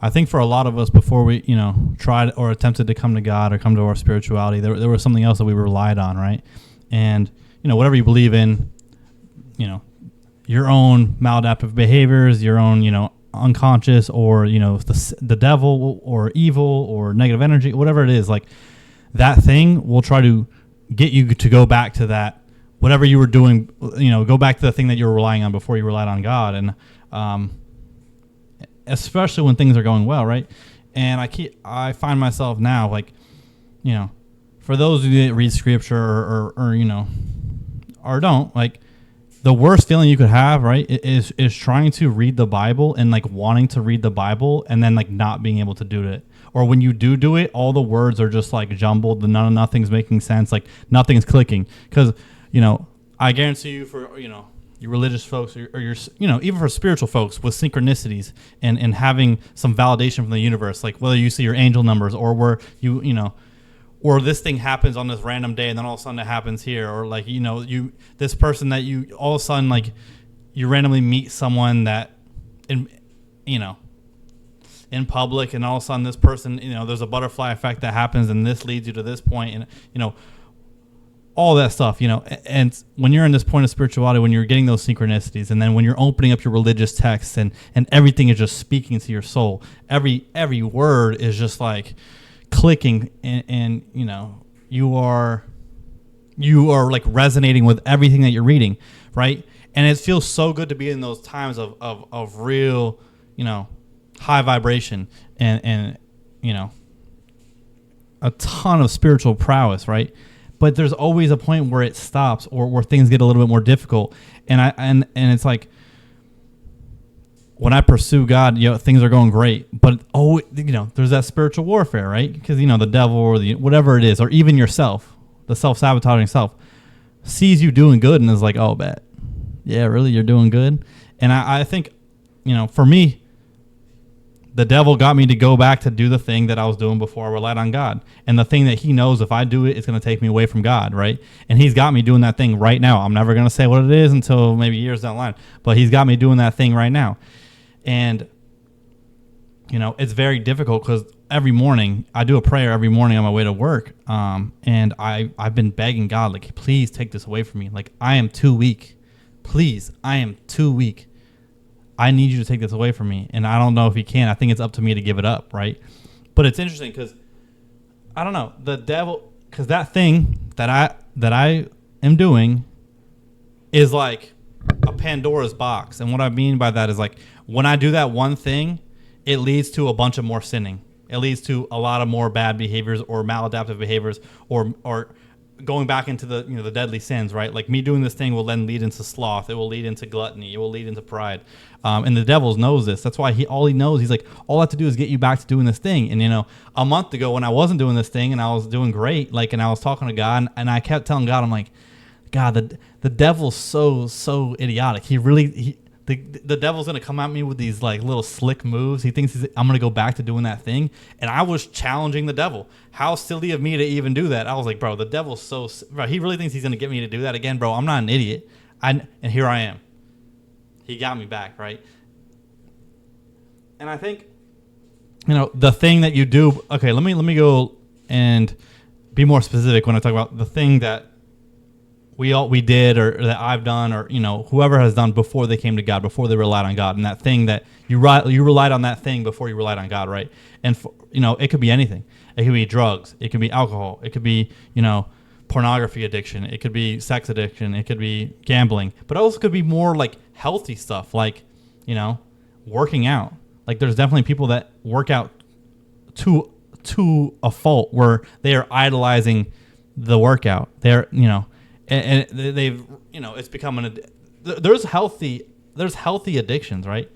I think for a lot of us, before we, tried or attempted to come to God or come to our spirituality, there was something else that we relied on, right? And, whatever you believe in, your own maladaptive behaviors, your own, unconscious, or, the devil or evil or negative energy, whatever it is, like that thing will try to get you to go back to that, whatever you were doing, go back to the thing that you were relying on before you relied on God. And, especially when things are going well, right? And I find myself now, like, for those who didn't read scripture or don't, like, the worst feeling you could have, right, is trying to read the Bible and like wanting to read the Bible and then like not being able to do it. Or when you do it, all the words are just like jumbled, nothing's making sense, like nothing's clicking. Because, I guarantee you for, your religious folks or your, even for spiritual folks with synchronicities and having some validation from the universe, like whether you see your angel numbers or where or this thing happens on this random day and then all of a sudden it happens here, or like, this person that you all of a sudden, like, you randomly meet someone that in public, and all of a sudden this person, there's a butterfly effect that happens and this leads you to this point, and, all that stuff, and when you're in this point of spirituality, when you're getting those synchronicities, and then when you're opening up your religious texts and everything is just speaking to your soul, every word is just like clicking, and you are like resonating with everything that you're reading, right? And it feels so good to be in those times of real, high vibration and a ton of spiritual prowess, right? But there's always a point where it stops, or where things get a little bit more difficult. And it's like, when I pursue God, things are going great. But there's that spiritual warfare, right? Because the devil or whatever it is, or even yourself, the self-sabotaging self, sees you doing good and is like, oh, bet, yeah, really, you're doing good. And I think, for me, the devil got me to go back to do the thing that I was doing before I relied on God. And the thing that he knows, if I do it, it's going to take me away from God, right? And he's got me doing that thing right now. I'm never going to say what it is until maybe years down the line. But he's got me doing that thing right now. And, it's very difficult because every morning, I do a prayer every morning on my way to work. And I've been begging God, like, please take this away from me. Like, I am too weak. Please, I am too weak. I need you to take this away from me. And I don't know if he can. I think it's up to me to give it up, right? But it's interesting because, I don't know, the devil, because that thing that I am doing is like a Pandora's box. And what I mean by that is, like, when I do that one thing, it leads to a bunch of more sinning. It leads to a lot of more bad behaviors or maladaptive behaviors, or going back into the the deadly sins, right? Like, me doing this thing will then lead into sloth. It will lead into gluttony. It will lead into pride. And the devil knows this. That's why all he knows, he's like, all I have to do is get you back to doing this thing. And, a month ago when I wasn't doing this thing and I was doing great, like, and I was talking to God, and I kept telling God, I'm like, God, the devil's so idiotic. The devil's going to come at me with these like little slick moves. He thinks I'm going to go back to doing that thing. And I was challenging the devil. How silly of me to even do that. I was like, bro, the devil's bro, he really thinks he's going to get me to do that again, bro. I'm not an idiot. And here I am. He got me back, right? And I think, the thing that you do, okay, let me go and be more specific when I talk about the thing that we did, or that I've done, or whoever has done before they came to God, before they relied on God, and that thing that you relied on that thing before you relied on God, right? And it could be anything. It could be drugs. It could be alcohol. It could be pornography addiction. It could be sex addiction. It could be gambling. But it also could be more like healthy stuff, like working out. Like, there's definitely people that work out to a fault where they are idolizing the workout. They're and they've it's become there's healthy addictions, right?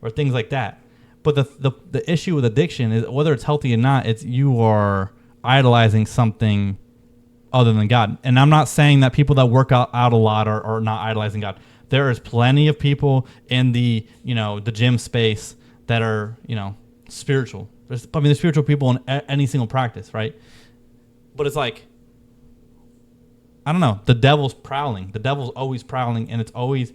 Or things like that. But the issue with addiction is, whether it's healthy or not, it's you are idolizing something other than God. And I'm not saying that people that work out a lot are not idolizing God. There is plenty of people in the the gym space that are spiritual. There's spiritual people in any single practice, right? But it's like, I don't know. The devil's prowling. The devil's always prowling, and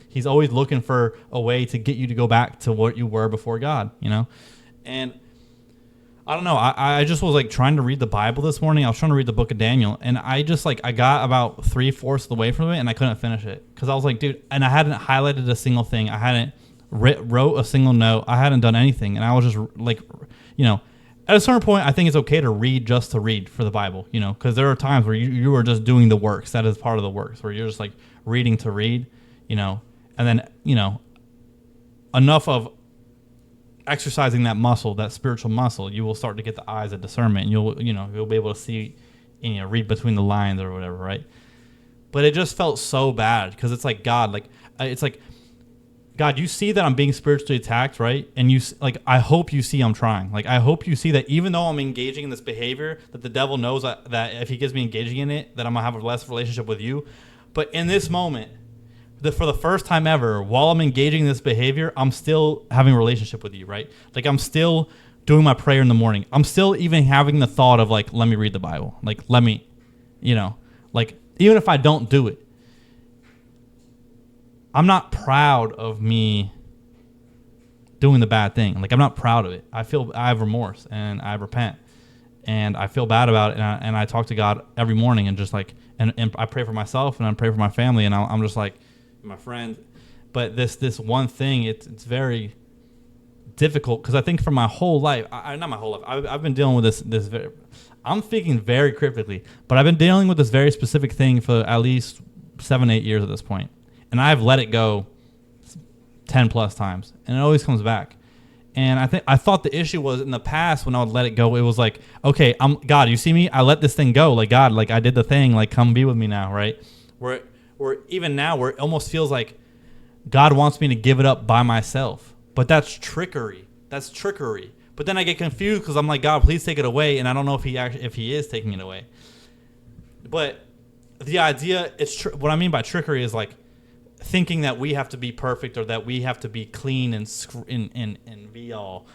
he's always looking for a way to get you to go back to what you were before God, And I don't know. I just was like trying to read the Bible this morning. I was trying to read the book of Daniel, and I just like I got about 3/4 of the way from it, and I couldn't finish it because I was like, dude, and I hadn't highlighted a single thing. I hadn't wrote a single note. I hadn't done anything, and I was just like, at a certain point, I think it's okay to read just to read for the Bible, because there are times where you are just doing the works. That is part of the works where you're just like reading to read, and then enough of exercising that muscle, that spiritual muscle, you will start to get the eyes of discernment, and you'll be able to see and read between the lines or whatever, right? But it just felt so bad because it's like God, it's like God, you see that I'm being spiritually attacked, right? And I hope you see I'm trying. Like I hope you see that even though I'm engaging in this behavior, that the devil knows that if he gets me engaging in it, that I'm gonna have a less relationship with you. But in this moment, for the first time ever, while I'm engaging in this behavior, I'm still having a relationship with you, right? Like I'm still doing my prayer in the morning. I'm still even having the thought of like, let me read the Bible. Like, let me, like even if I don't do it, I'm not proud of me doing the bad thing. Like I'm not proud of it. I have remorse and I repent and I feel bad about it. And I talk to God every morning and just like, and I pray for myself and I pray for my family. And I'm just like, my friend, but this one thing, it's very difficult because I think for my whole life, not my whole life, I've been dealing with this I'm speaking very cryptically, but I've been dealing with this very specific thing for at least 7-8 years at this point, and I've let it go 10 plus times, and it always comes back. And I thought the issue was in the past when I would let it go, it was like, okay, God, you see me, I let this thing go, like God, like I did the thing, like come be with me now, right? Where even now, where it almost feels like God wants me to give it up by myself. But that's trickery. That's trickery. But then I get confused because I'm like, God, please take it away. And I don't know if he is taking it away. But the idea, what I mean by trickery is like thinking that we have to be perfect or that we have to be clean and be all,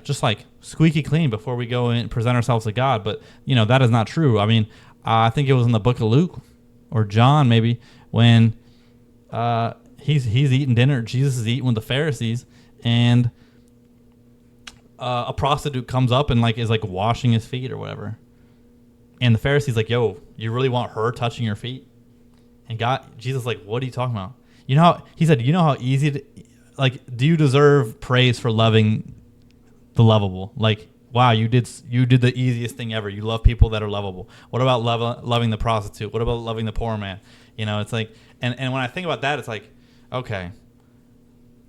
just like squeaky clean before we go and present ourselves to God. But, that is not true. I mean, I think it was in the book of Luke or John maybe when he's eating dinner. Jesus is eating with the Pharisees, and a prostitute comes up and is washing his feet or whatever. And the Pharisees like, yo, you really want her touching your feet? And Jesus like, what are you talking about? He said, how easy do you deserve praise for loving the lovable? Like, wow, you did the easiest thing ever. You love people that are lovable. What about loving the prostitute? What about loving the poor man? It's like, and when I think about that, it's like, okay,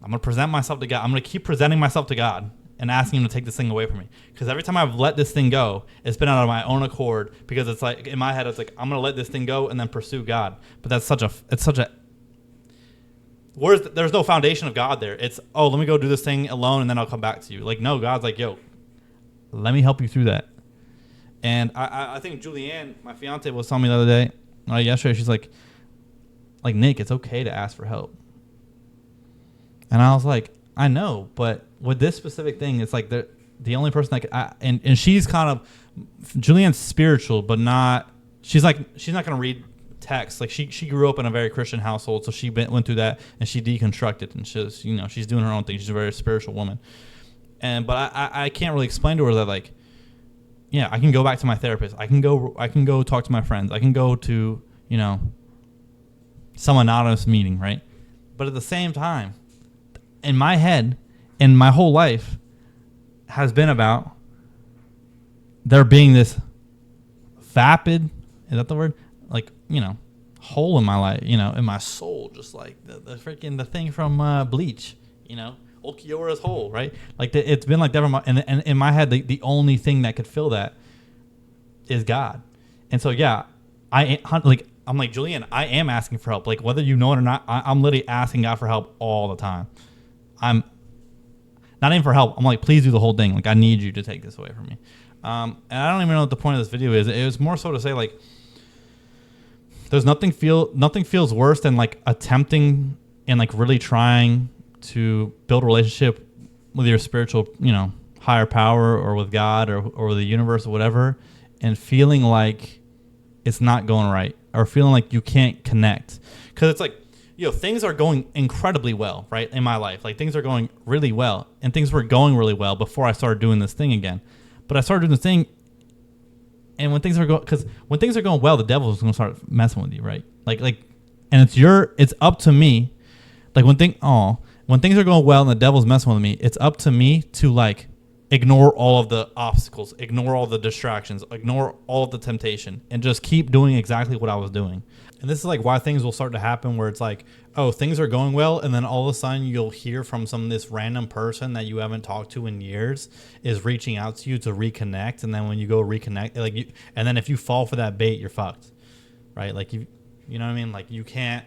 I'm going to present myself to God. I'm going to keep presenting myself to God and asking him to take this thing away from me. Because every time I've let this thing go, it's been out of my own accord, because it's like, in my head, it's like, I'm going to let this thing go and then pursue God. But there's no foundation of God there. It's, oh, let me go do this thing alone and then I'll come back to you. Like, no, God's like, yo, let me help you through that. And I think Julianne, my fiance, was telling me the other day, yesterday, she's like, Nick, it's okay to ask for help. And I was like, I know, but with this specific thing, it's like the only person and she's kind of, Julianne's spiritual, but she's not going to read text. Like she grew up in a very Christian household, so she went through that and she deconstructed, and she's doing her own thing. She's a very spiritual woman. But I can't really explain to her that I can go back to my therapist. I can go talk to my friends. I can go to, some anonymous meeting, right? But at the same time, in my head, and my whole life has been about there being this vapid, is that the word? Hole in my life, in my soul, just like the thing from Bleach, Okiora's hole, right? It's been like that and in my head, the only thing that could fill that is God. And so, yeah, I'm like, Julian, I am asking for help. Like, whether you know it or not, I'm literally asking God for help all the time. I'm not even for help. I'm like, please do the whole thing. Like, I need you to take this away from me. And I don't even know what the point of this video is. It was more so to say, there's nothing feels worse than attempting and really trying to build a relationship with your spiritual, higher power, or with God, or the universe, or whatever, and feeling like it's not going right, or feeling like you can't connect. Because it's like, things are going incredibly well, right, in my life. Like, things are going really well, and things were going really well before I started doing this thing again. But I started doing this thing, and when things are going well, the devil's going to start messing with you, right? And it's up to me. Like, when things are going well and the devil's messing with me, it's up to me to, like, ignore all of the obstacles, ignore all the distractions, ignore all of the temptation, and just keep doing exactly what I was doing. And this is like why things will start to happen where it's like, oh, things are going well, and then all of a sudden you'll hear from this random person that you haven't talked to in years is reaching out to you to reconnect, and then when you go reconnect, and then if you fall for that bait, you're fucked, right? Like, you know what I mean? Like, you can't,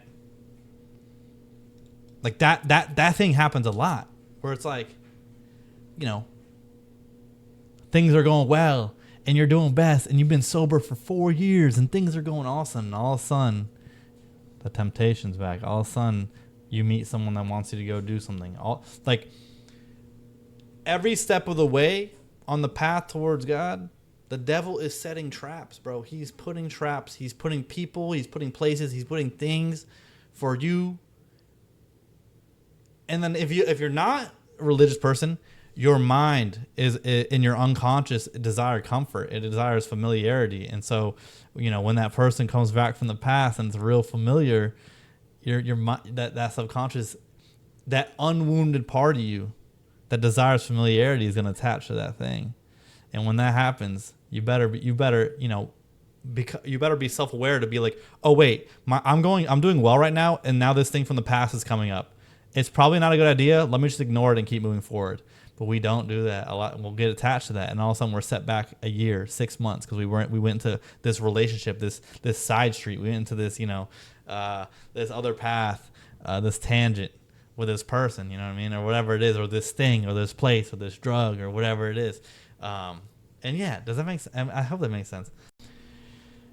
like, that thing happens a lot where it's like, things are going well and you're doing best and you've been sober for 4 years and things are going awesome, and all of a sudden the temptation's back. All of a sudden you meet someone that wants you to go do something. Every step of the way on the path towards God, the devil is setting traps, bro. He's putting traps. He's putting people, he's putting places, he's putting things for you. And then if you're not a religious person, your mind is in your unconscious desire comfort. It desires familiarity. And so, when that person comes back from the past and it's real familiar, your that subconscious, that unwounded part of you that desires familiarity is going to attach to that thing. And when that happens, you better be self-aware to be like, oh wait, I'm doing well right now, and now this thing from the past is coming up. It's probably not a good idea. Let me just ignore it and keep moving forward. But we don't do that a lot. We'll get attached to that, and all of a sudden we're set back a year, 6 months, because we went into this relationship, this side street. We went into this, this other path, this tangent with this person, you know what I mean, or whatever it is, or this thing, or this place, or this drug, or whatever it is. And yeah, does that make sense? I hope that makes sense.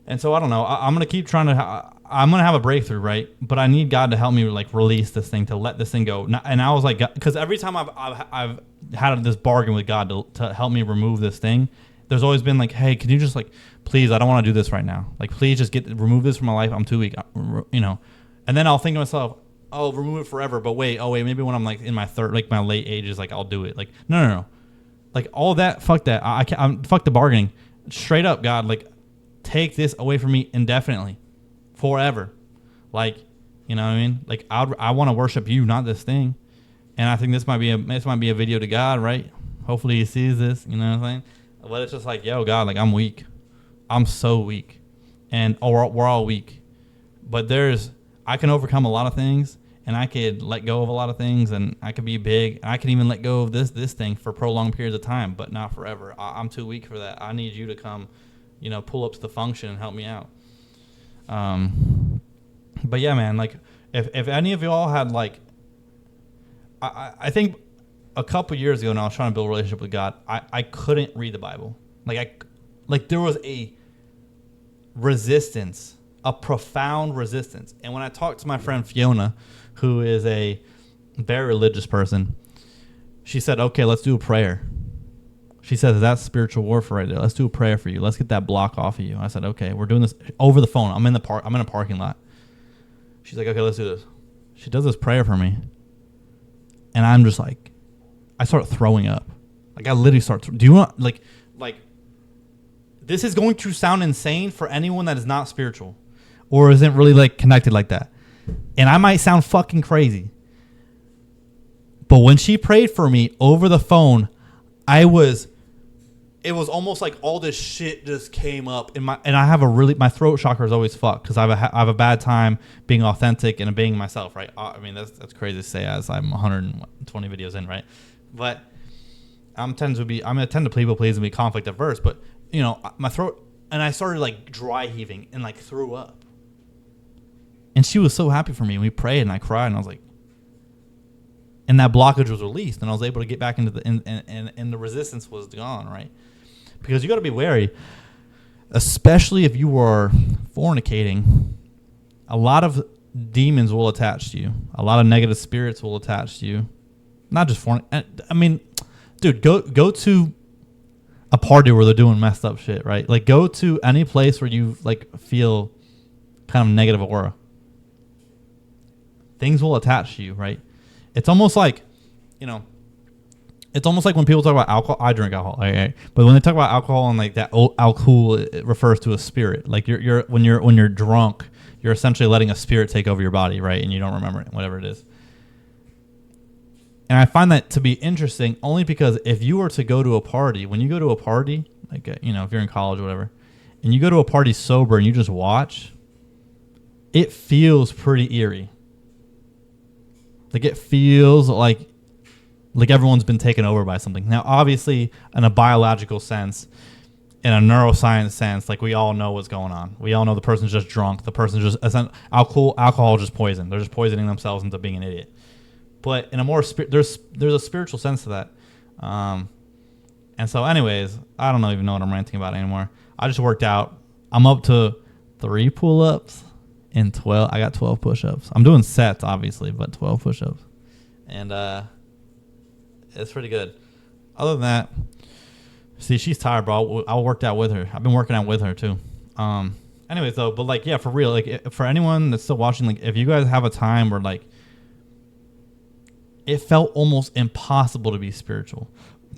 And so I don't know. I'm gonna keep trying to. I'm gonna have a breakthrough, right? But I need God to help me like release this thing, to let this thing go. And I was like, because every time I've had this bargain with God to help me remove this thing, there's always been like, hey, can you just like, please, I don't want to do this right now. Like, please just remove this from my life. I'm too weak, And then I'll think to myself, oh, remove it forever. But wait, maybe when I'm like in my my late ages, like I'll do it. Like, no. Like all that, fuck that. I can't. Fuck the bargaining. Straight up, God, like, take this away from me indefinitely, forever. Like, you know what I mean? Like, I want to worship you, not this thing. And I think this might be a video to God, right? Hopefully he sees this, you know what I'm saying? But it's just like, yo, God, like, I'm weak. I'm so weak. And we're all weak. But I can overcome a lot of things, and I could let go of a lot of things, and I could be big. And I can even let go of this thing for prolonged periods of time, but not forever. I'm too weak for that. I need you to come, pull up to the function and help me out. But yeah, man, like, if any of y'all had, like, I think a couple years ago when I was trying to build a relationship with God, I couldn't read the Bible. Like there was a resistance, a profound resistance. And when I talked to my friend Fiona, who is a very religious person, she said, okay, let's do a prayer. She says, that's spiritual warfare right there. Let's do a prayer for you. Let's get that block off of you. I said, okay, we're doing this over the phone. I'm in a parking lot. She's like, okay, let's do this. She does this prayer for me. And I'm just like, I start throwing up. Like, I literally start. Do you want, like, this is going to sound insane for anyone that is not spiritual or isn't really, like, connected like that. And I might sound fucking crazy. But when she prayed for me over the phone, it was almost like all this shit just came up in and I have my throat chakra is always fucked because I have a bad time being authentic and being myself, right? I mean, that's crazy to say as I'm 120 videos in, right? But I'm tend to people please and be conflict averse, but my throat, and I started like dry heaving and like threw up. And she was so happy for me, and we prayed and I cried and I was like, and that blockage was released, and I was able to get back into and the resistance was gone, right? Because you got to be wary, especially if you are fornicating. A lot of demons will attach to you. A lot of negative spirits will attach to you. Not just I mean, dude, go to a party where they're doing messed up shit, right? Like, go to any place where you like feel kind of negative aura. things will attach to you, right? It's almost like, you know, it's almost like when people talk about alcohol. I drink alcohol, right? But when they talk about alcohol and like that alcohol, it refers to a spirit. Like when you're drunk, you're essentially letting a spirit take over your body, right? And you don't remember it, whatever it is. And I find that to be interesting only because if you were to go to a party, when you go to a party, like, you know, if you're in college or whatever, and you go to a party sober and you just watch, it feels pretty eerie. Like it feels like everyone's been taken over by something. Now, obviously, in a biological sense, in a neuroscience sense, like we all know what's going on. We all know the person's just drunk. The person's just alcohol is just poison. They're just poisoning themselves into being an idiot. But in a more there's a spiritual sense to that. And so, anyways, I don't even know what I'm ranting about anymore. I just worked out. I'm up to 3 pull-ups and 12. I got 12 push-ups. I'm doing sets, obviously, but 12 push-ups, and it's pretty good. Other than that, see, she's tired, bro. I worked out with her. I've been working out with her too. Anyways, though, but like, yeah, for real, like, for anyone that's still watching, like, if you guys have a time where like it felt almost impossible to be spiritual,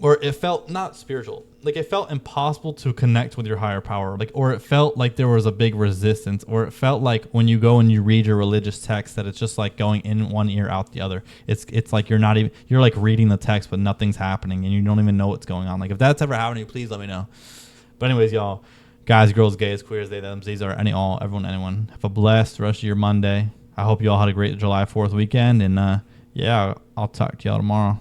or it felt not spiritual, like it felt impossible to connect with your higher power, like, or it felt like there was a big resistance, or it felt like when you go and you read your religious text that it's just like going in one ear out the other. It's like you're like reading the text but nothing's happening and you don't even know what's going on. Like, if that's ever happened to you, please let me know. But anyways, y'all, guys, girls, gays, queers, they, them, these are everyone, anyone, have a blessed rest of your Monday. I hope you all had a great July 4th weekend, and yeah, I'll talk to y'all tomorrow.